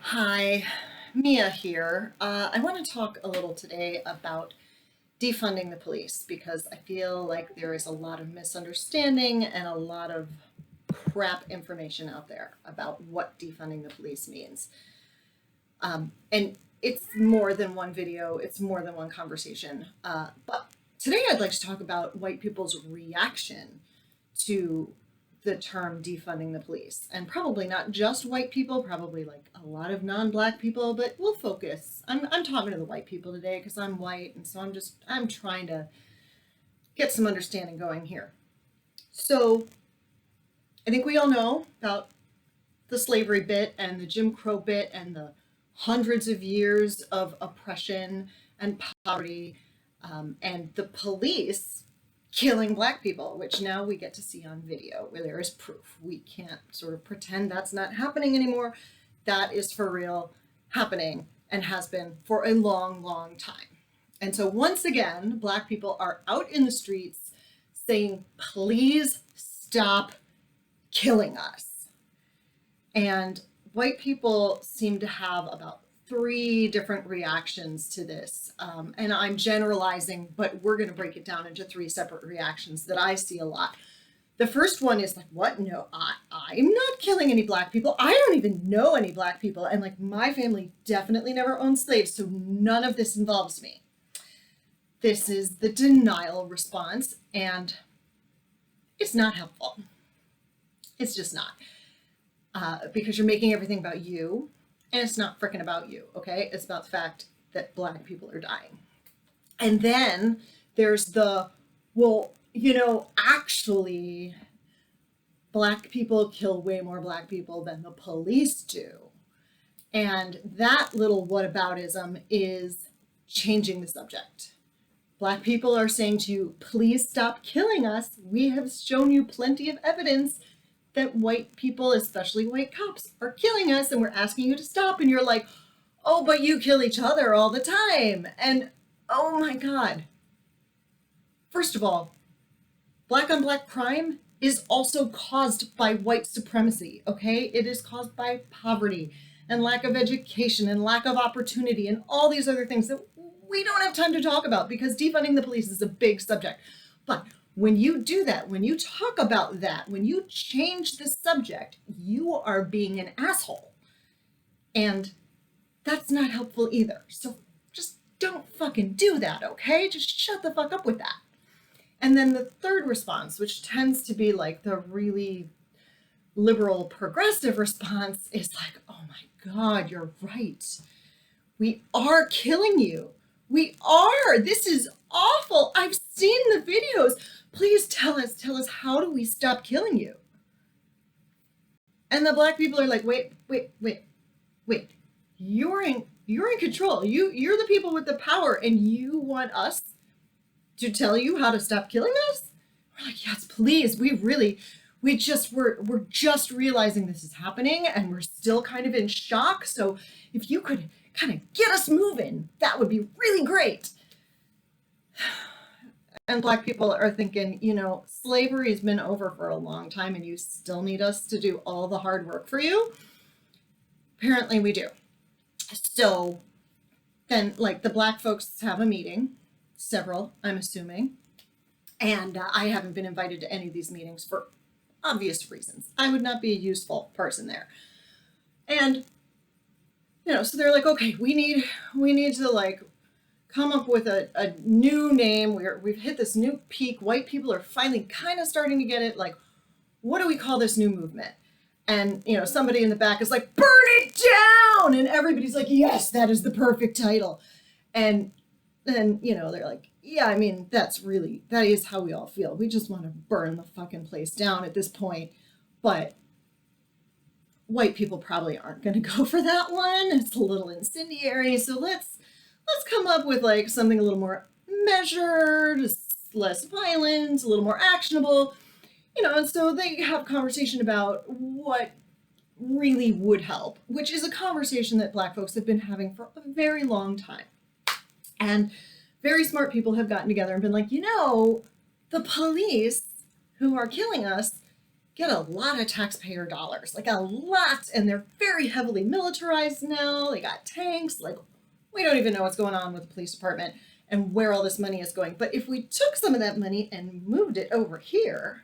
Hi, Mia here. I want to talk a little today about defunding the police because I feel like there is a lot of misunderstanding and a lot of crap information out there about what defunding the police means. And it's more than one video, it's more than one conversation. But today I'd like to talk about white people's reaction to the term defunding the police, and probably not just white people, probably like a lot of non-black people, but we'll focus. I'm talking to the white people today because I'm white, and so I'm trying to get some understanding going here. So I think we all know about the slavery bit and the Jim Crow bit and the hundreds of years of oppression and poverty, and the police killing black people, which now we get to see on video where there is proof. We can't sort of pretend that's not happening anymore. That is for real happening and has been for a long, long time. And so once again, black people are out in the streets saying, please stop killing us. And white people seem to have about three different reactions to this. And I'm generalizing, but we're going to break it down into three separate reactions that I see a lot. The first one is like, what? No, I'm not killing any black people. I don't even know any black people. And like, my family definitely never owned slaves, so none of this involves me. This is the denial response, and it's not helpful. It's just not. Because you're making everything about you, and it's not freaking about you, okay? It's about the fact that black people are dying. And then there's the, well, actually, black people kill way more black people than the police do. And that little whataboutism is changing the subject. Black people are saying to you, please stop killing us. We have shown you plenty of evidence that white people, especially white cops, are killing us, and we're asking you to stop. And you're like, oh, but you kill each other all the time. And oh my God. First of all, black on black crime is also caused by white supremacy, okay? It is caused by poverty and lack of education and lack of opportunity and all these other things that we don't have time to talk about because defunding the police is a big subject. But when you do that, when you talk about that, when you change the subject, you are being an asshole. And that's not helpful either. So just don't fucking do that, okay? Just shut the fuck up with that. And then the third response, which tends to be like the really liberal progressive response, is like, oh my God, you're right. We are killing you. We are. This is awful. I've seen the videos. Please tell us, how do we stop killing you? And the black people are like, wait. You're in control. You're the people with the power, and you want us to tell you how to stop killing us? We're like, yes, please. We're just realizing this is happening, and we're still kind of in shock. So if you could kind of get us moving, that would be really great. And black people are thinking, slavery has been over for a long time and you still need us to do all the hard work for you? Apparently we do. So then, like, the black folks have a meeting, several, I'm assuming, and I haven't been invited to any of these meetings for obvious reasons. I would not be a useful person there. And, so they're like, okay, we need to, like, come up with a new name. We've hit this new peak. White people are finally kind of starting to get it. Like, what do we call this new movement? And, somebody in the back is like, burn it down. And everybody's like, yes, that is the perfect title. And then, they're like, yeah, I mean, that is how we all feel. We just want to burn the fucking place down at this point. But white people probably aren't going to go for that one. It's a little incendiary. So let's come up with like something a little more measured, less violent, a little more actionable, and so they have a conversation about what really would help, which is a conversation that black folks have been having for a very long time. And very smart people have gotten together and been like, the police who are killing us, get a lot of taxpayer dollars, like a lot, and they're very heavily militarized now. They got tanks, like we don't even know what's going on with the police department and where all this money is going. But if we took some of that money and moved it over here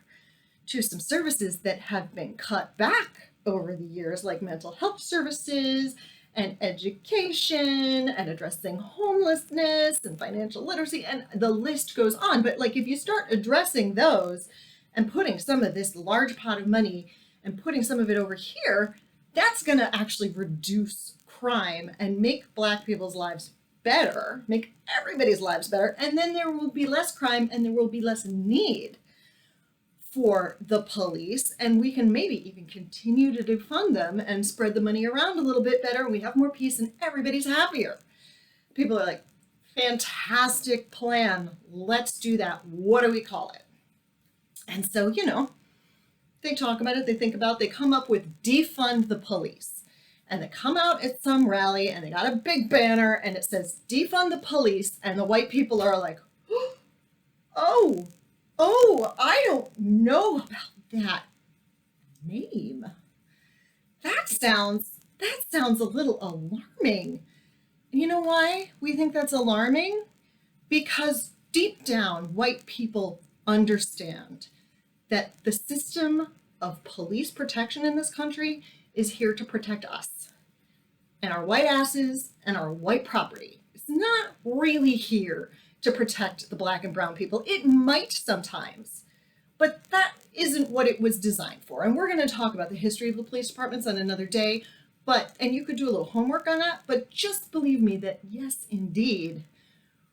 to some services that have been cut back over the years, like mental health services and education and addressing homelessness and financial literacy, and the list goes on. But like if you start addressing those and putting some of this large pot of money and putting some of it over here, that's going to actually reduce crime and make Black people's lives better, make everybody's lives better, and then there will be less crime and there will be less need for the police, and we can maybe even continue to defund them and spread the money around a little bit better, and we have more peace and everybody's happier. People are like, fantastic plan, let's do that. What do we call it? And so, you know, they talk about it, they think about it, they come up with defund the police. And they come out at some rally and they got a big banner and it says defund the police, and the white people are like, oh, I don't know about that name. That sounds a little alarming. And you know why we think that's alarming? Because deep down, white people understand that the system of police protection in this country is here to protect us and our white asses and our white property. It's not really here to protect the Black and brown people. It might sometimes, but that isn't what it was designed for. And we're going to talk about the history of the police departments on another day, and you could do a little homework on that, but just believe me that yes, indeed,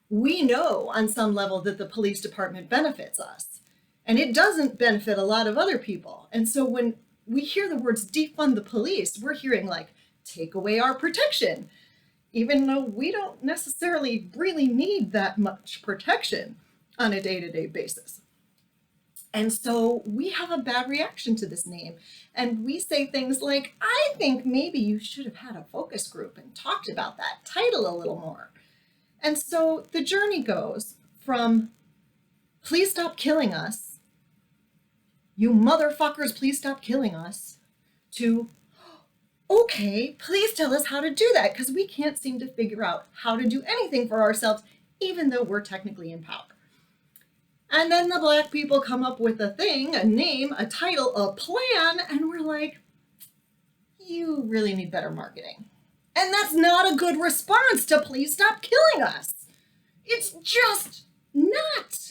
we know on some level that the police department benefits us, and it doesn't benefit a lot of other people. And so when we hear the words defund the police, we're hearing like, take away our protection, even though we don't necessarily really need that much protection on a day-to-day basis. And so we have a bad reaction to this name. And we say things like, I think maybe you should have had a focus group and talked about that title a little more. And so the journey goes from, please stop killing us, you motherfuckers, please stop killing us, to, okay, please tell us how to do that, because we can't seem to figure out how to do anything for ourselves, even though we're technically in power. And then the Black people come up with a thing, a name, a title, a plan, and we're like, you really need better marketing. And that's not a good response to please stop killing us. It's just not.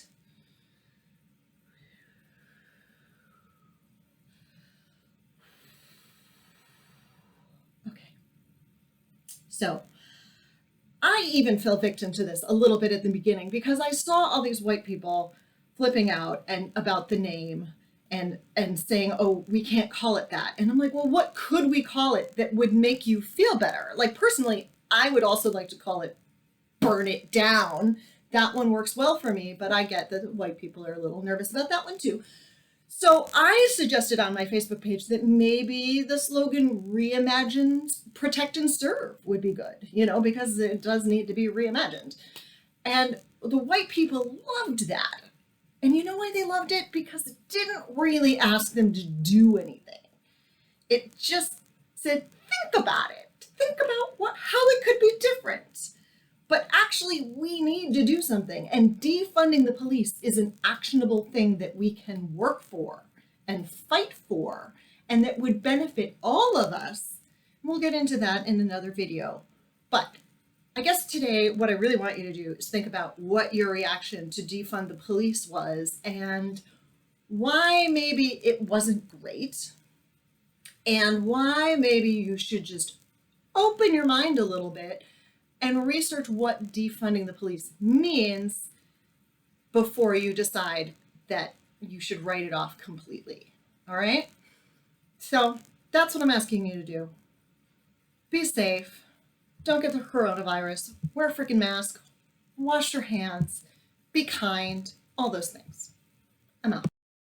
So I even fell victim to this a little bit at the beginning because I saw all these white people flipping out and about the name and saying, oh, we can't call it that. And I'm like, well, what could we call it that would make you feel better? Like personally, I would also like to call it Burn It Down. That one works well for me, but I get that white people are a little nervous about that one too. So I suggested on my Facebook page that maybe the slogan reimagined, protect and serve would be good, you know, because it does need to be reimagined. And the white people loved that. And you know why they loved it? Because it didn't really ask them to do anything. It just said, think about it. Think about how it could be different. But actually, we need to do something. And defunding the police is an actionable thing that we can work for and fight for, and that would benefit all of us. We'll get into that in another video. But I guess today, what I really want you to do is think about what your reaction to defund the police was and why maybe it wasn't great, and why maybe you should just open your mind a little bit and research what defunding the police means before you decide that you should write it off completely. All right? So that's what I'm asking you to do. Be safe. Don't get the coronavirus. Wear a freaking mask. Wash your hands. Be kind. All those things. I'm out.